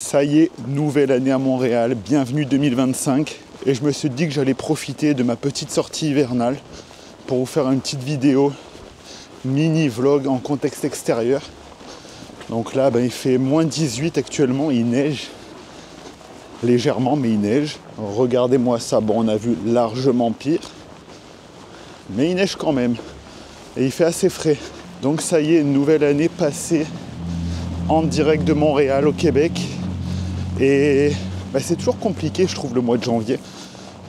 Ça y est, nouvelle année à Montréal, bienvenue 2025. Et je me suis dit que j'allais profiter de ma petite sortie hivernale pour vous faire une petite vidéo, mini vlog en contexte extérieur. Donc là, il fait moins 18 actuellement, il neige légèrement, mais il neige. Regardez-moi ça, bon, on a vu largement pire, mais il neige quand même. Et il fait assez frais. Donc ça y est, une nouvelle année passée en direct de Montréal au Québec. Et c'est toujours compliqué, je trouve, le mois de janvier,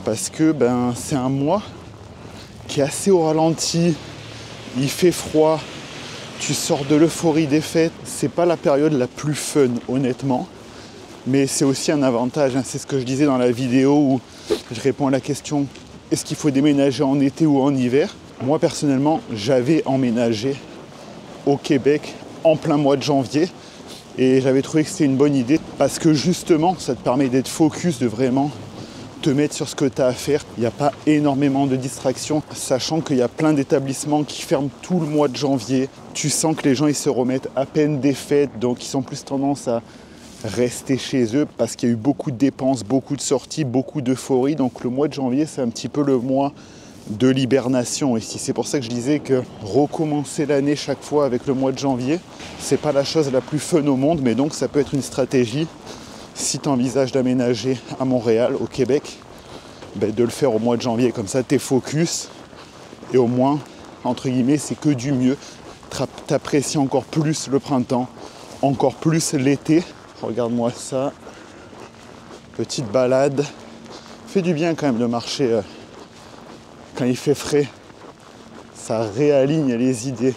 parce que c'est un mois qui est assez au ralenti, il fait froid, tu sors de l'euphorie des fêtes. C'est pas la période la plus fun, honnêtement, mais c'est aussi un avantage, hein. C'est ce que je disais dans la vidéo où je réponds à la question est-ce qu'il faut déménager en été ou en hiver. Moi personnellement, j'avais emménagé au Québec en plein mois de janvier. Et j'avais trouvé que c'était une bonne idée parce que justement, ça te permet d'être focus, de vraiment te mettre sur ce que tu as à faire. Il n'y a pas énormément de distractions, sachant qu'il y a plein d'établissements qui ferment tout le mois de janvier. Tu sens que les gens ils se remettent à peine des fêtes, donc ils ont plus tendance à rester chez eux parce qu'il y a eu beaucoup de dépenses, beaucoup de sorties, beaucoup d'euphorie. Donc le mois de janvier, c'est un petit peu le mois de l'hibernation ici. C'est pour ça que je disais que recommencer l'année chaque fois avec le mois de janvier, c'est pas la chose la plus fun au monde, mais donc ça peut être une stratégie si tu envisages d'aménager à Montréal, au Québec, de le faire au mois de janvier, comme ça t'es focus et au moins, entre guillemets, c'est que du mieux. T'apprécies encore plus le printemps, encore plus l'été. Regarde-moi ça, petite balade, fait du bien quand même de marcher quand il fait frais, ça réaligne les idées.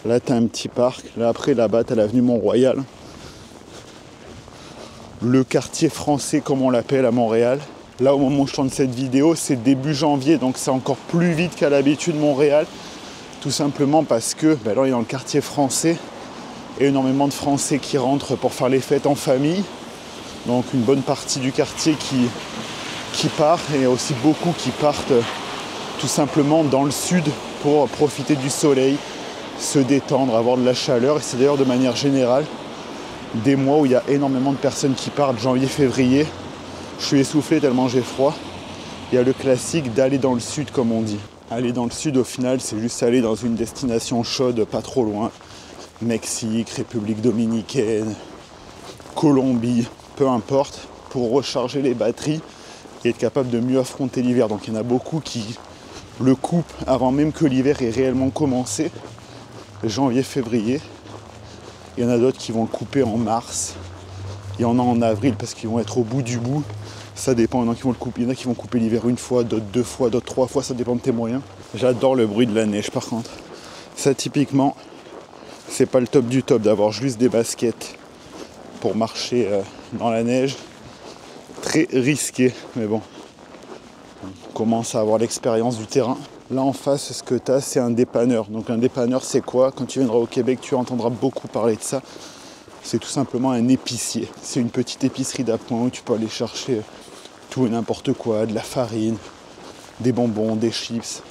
Là, tu as un petit parc. Là, après, là-bas, tu as l'avenue Mont-Royal. Le quartier français, comme on l'appelle à Montréal. Là, au moment où je tourne cette vidéo, c'est début janvier, donc c'est encore plus vite qu'à l'habitude Montréal. Tout simplement parce que, là, on est dans le quartier français. Et énormément de Français qui rentrent pour faire les fêtes en famille. Donc, une bonne partie du quartier qui part. Et il y a aussi beaucoup qui partent tout simplement dans le sud pour profiter du soleil, se détendre, avoir de la chaleur. Et c'est d'ailleurs de manière générale des mois où il y a énormément de personnes qui partent, janvier, février. Je suis essoufflé tellement j'ai froid. Il y a le classique d'aller dans le sud, comme on dit. Aller dans le sud, au final, c'est juste aller dans une destination chaude, pas trop loin. Mexique, République dominicaine, Colombie, peu importe, pour recharger les batteries et être capable de mieux affronter l'hiver. Donc il y en a beaucoup qui le coupe avant même que l'hiver ait réellement commencé, janvier, février. Il y en a d'autres qui vont le couper en mars. Il y en a en avril parce qu'ils vont être au bout du bout. Ça dépend, il y en a qui vont le couper, il y en a qui vont couper l'hiver une fois, d'autres deux fois, d'autres trois fois, ça dépend de tes moyens. J'adore le bruit de la neige par contre. Ça typiquement, c'est pas le top du top d'avoir juste des baskets pour marcher dans la neige. Très risqué, mais bon. On commence à avoir l'expérience du terrain. Là en face, ce que tu as, c'est un dépanneur. Donc un dépanneur, c'est quoi? Quand tu viendras au Québec, tu entendras beaucoup parler de ça. C'est tout simplement un épicier. C'est une petite épicerie d'appoint où tu peux aller chercher tout et n'importe quoi, de la farine, des bonbons, des chips.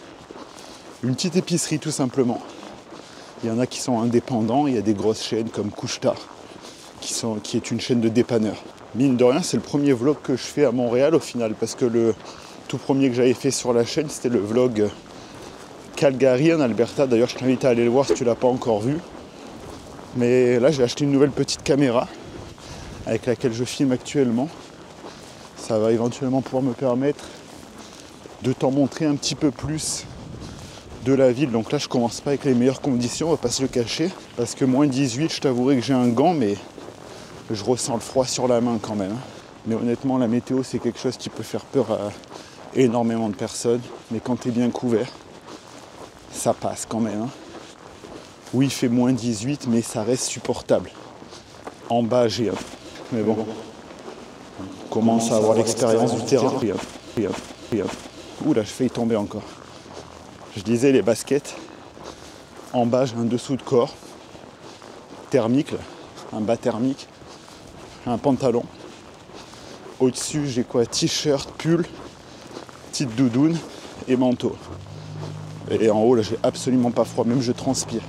Une petite épicerie tout simplement. Il y en a qui sont indépendants, il y a des grosses chaînes comme Couche-Tard, qui est une chaîne de dépanneurs. Mine de rien, c'est le premier vlog que je fais à Montréal au final, parce que le tout premier que j'avais fait sur la chaîne, c'était le vlog Calgary en Alberta. D'ailleurs, je t'invite à aller le voir si tu ne l'as pas encore vu. Mais là, j'ai acheté une nouvelle petite caméra avec laquelle je filme actuellement. Ça va éventuellement pouvoir me permettre de t'en montrer un petit peu plus de la ville. Donc là, je commence pas avec les meilleures conditions, on va pas se le cacher. Parce que moins 18, je t'avouerai que j'ai un gant, mais je ressens le froid sur la main quand même. Mais honnêtement, la météo, c'est quelque chose qui peut faire peur à énormément de personnes, mais quand tu es bien couvert, ça passe quand même. Oui, il fait moins 18, mais ça reste supportable. En bas, j'ai un. Mais bon, on commence à avoir l'expérience du terrain. Ouh là, je fais y tomber encore. Je disais les baskets. En bas, j'ai un dessous de corps thermique, là, un bas thermique, un pantalon. Au-dessus, j'ai quoi? T-shirt, pull, petite doudoune et manteau. Et en haut, là, j'ai absolument pas froid, même je transpire.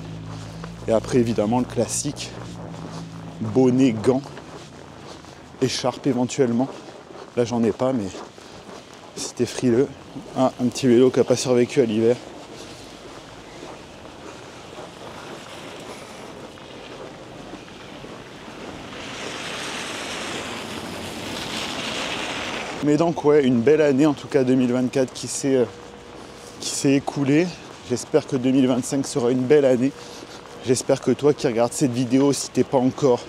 Et après, évidemment, le classique, bonnet, gants écharpe éventuellement. Là j'en ai pas, mais si t'es frileux. Ah, un petit vélo qui n'a pas survécu à l'hiver. Mais donc ouais, une belle année en tout cas 2024 qui s'est écoulée. J'espère que 2025 sera une belle année. J'espère que toi qui regardes cette vidéo, si tu n'es pas encore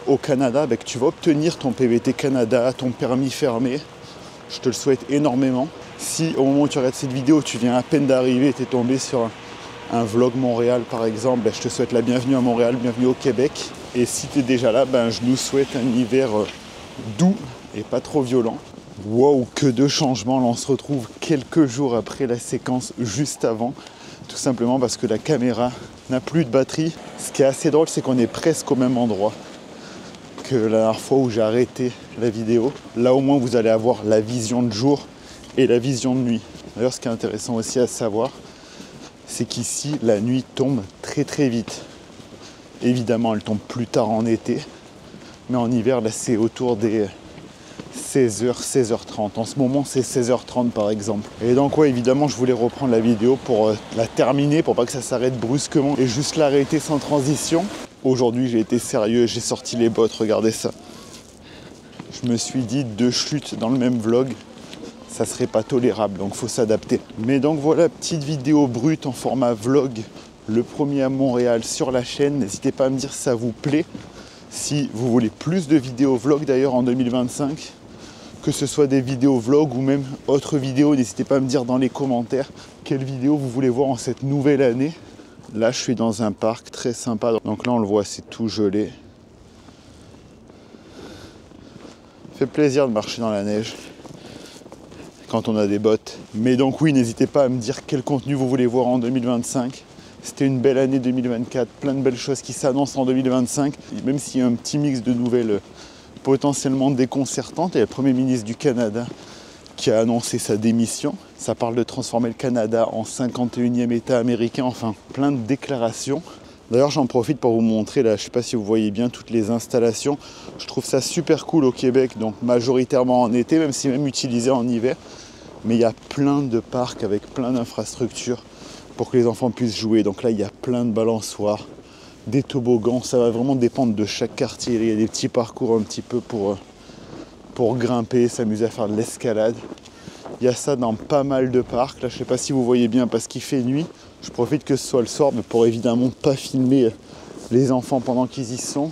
au Canada, que tu vas obtenir ton PVT Canada, ton permis fermé. Je te le souhaite énormément. Si au moment où tu regardes cette vidéo, tu viens à peine d'arriver et tu es tombé sur un vlog Montréal par exemple, je te souhaite la bienvenue à Montréal, bienvenue au Québec. Et si tu es déjà là, je nous souhaite un hiver doux et pas trop violent. Wow, que de changements. Là, on se retrouve quelques jours après la séquence juste avant. Tout simplement parce que la caméra n'a plus de batterie. Ce qui est assez drôle, c'est qu'on est presque au même endroit que la dernière fois où j'ai arrêté la vidéo. Là, au moins, vous allez avoir la vision de jour et la vision de nuit. D'ailleurs, ce qui est intéressant aussi à savoir, c'est qu'ici, la nuit tombe très très vite. Évidemment, elle tombe plus tard en été. Mais en hiver, là, c'est autour des 16h, 16h30. En ce moment, c'est 16h30 par exemple. Et donc, ouais, évidemment, je voulais reprendre la vidéo pour la terminer, pour pas que ça s'arrête brusquement et juste l'arrêter sans transition. Aujourd'hui, j'ai été sérieux, j'ai sorti les bottes, regardez ça. Je me suis dit, 2 chutes dans le même vlog, ça serait pas tolérable, donc faut s'adapter. Mais donc voilà, petite vidéo brute en format vlog, le premier à Montréal sur la chaîne. N'hésitez pas à me dire si ça vous plaît. Si vous voulez plus de vidéos vlog d'ailleurs en 2025, que ce soit des vidéos vlog ou même autres vidéos, n'hésitez pas à me dire dans les commentaires quelle vidéo vous voulez voir en cette nouvelle année. Là, je suis dans un parc très sympa. Donc là, on le voit, c'est tout gelé. Ça fait plaisir de marcher dans la neige quand on a des bottes. Mais donc oui, n'hésitez pas à me dire quel contenu vous voulez voir en 2025. C'était une belle année 2024, plein de belles choses qui s'annoncent en 2025. Même s'il y a un petit mix de nouvelles potentiellement déconcertantes. Il y a le Premier ministre du Canada qui a annoncé sa démission. Ça parle de transformer le Canada en 51e État américain. Enfin, plein de déclarations. D'ailleurs, j'en profite pour vous montrer, là, je ne sais pas si vous voyez bien toutes les installations. Je trouve ça super cool au Québec, donc majoritairement en été, même si même utilisé en hiver. Mais il y a plein de parcs avec plein d'infrastructures pour que les enfants puissent jouer. Donc là, il y a plein de balançoires, des toboggans. Ça va vraiment dépendre de chaque quartier. Il y a des petits parcours un petit peu pour grimper, s'amuser à faire de l'escalade. Il y a ça dans pas mal de parcs. Là, je ne sais pas si vous voyez bien parce qu'il fait nuit. Je profite que ce soit le soir, mais pour évidemment pas filmer les enfants pendant qu'ils y sont.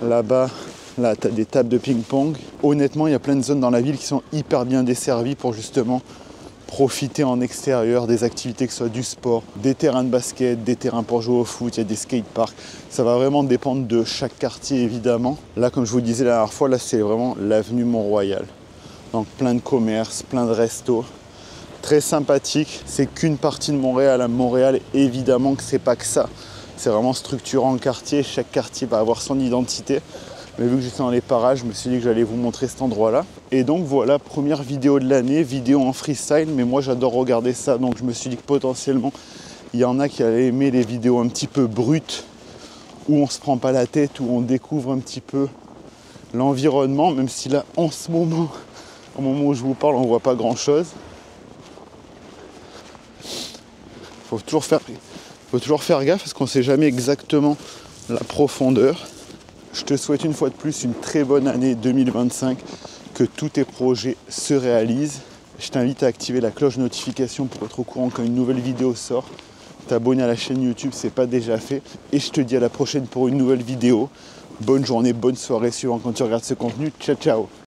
Là-bas, là, tu as des tables de ping-pong. Honnêtement, il y a plein de zones dans la ville qui sont hyper bien desservies pour justement profiter en extérieur des activités, que ce soit du sport, des terrains de basket, des terrains pour jouer au foot, il y a des skateparks. Ça va vraiment dépendre de chaque quartier évidemment. Là, comme je vous disais la dernière fois, là c'est vraiment l'avenue Mont-Royal. Donc plein de commerces, plein de restos. Très sympathique. C'est qu'une partie de Montréal. À Montréal, évidemment que c'est pas que ça. C'est vraiment structurant le quartier. Chaque quartier va avoir son identité. Mais vu que j'étais dans les parages, je me suis dit que j'allais vous montrer cet endroit-là. Et donc voilà, première vidéo de l'année, vidéo en freestyle, mais moi j'adore regarder ça, donc je me suis dit que potentiellement, il y en a qui allaient aimer les vidéos un petit peu brutes, où on se prend pas la tête, où on découvre un petit peu l'environnement, même si là, en ce moment, au moment où je vous parle, on voit pas grand-chose. Faut toujours faire gaffe, parce qu'on sait jamais exactement la profondeur. Je te souhaite une fois de plus une très bonne année 2025, que tous tes projets se réalisent. Je t'invite à activer la cloche de notification pour être au courant quand une nouvelle vidéo sort. T'abonner à la chaîne YouTube, c'est pas déjà fait. Et je te dis à la prochaine pour une nouvelle vidéo. Bonne journée, bonne soirée suivant quand tu regardes ce contenu. Ciao, ciao!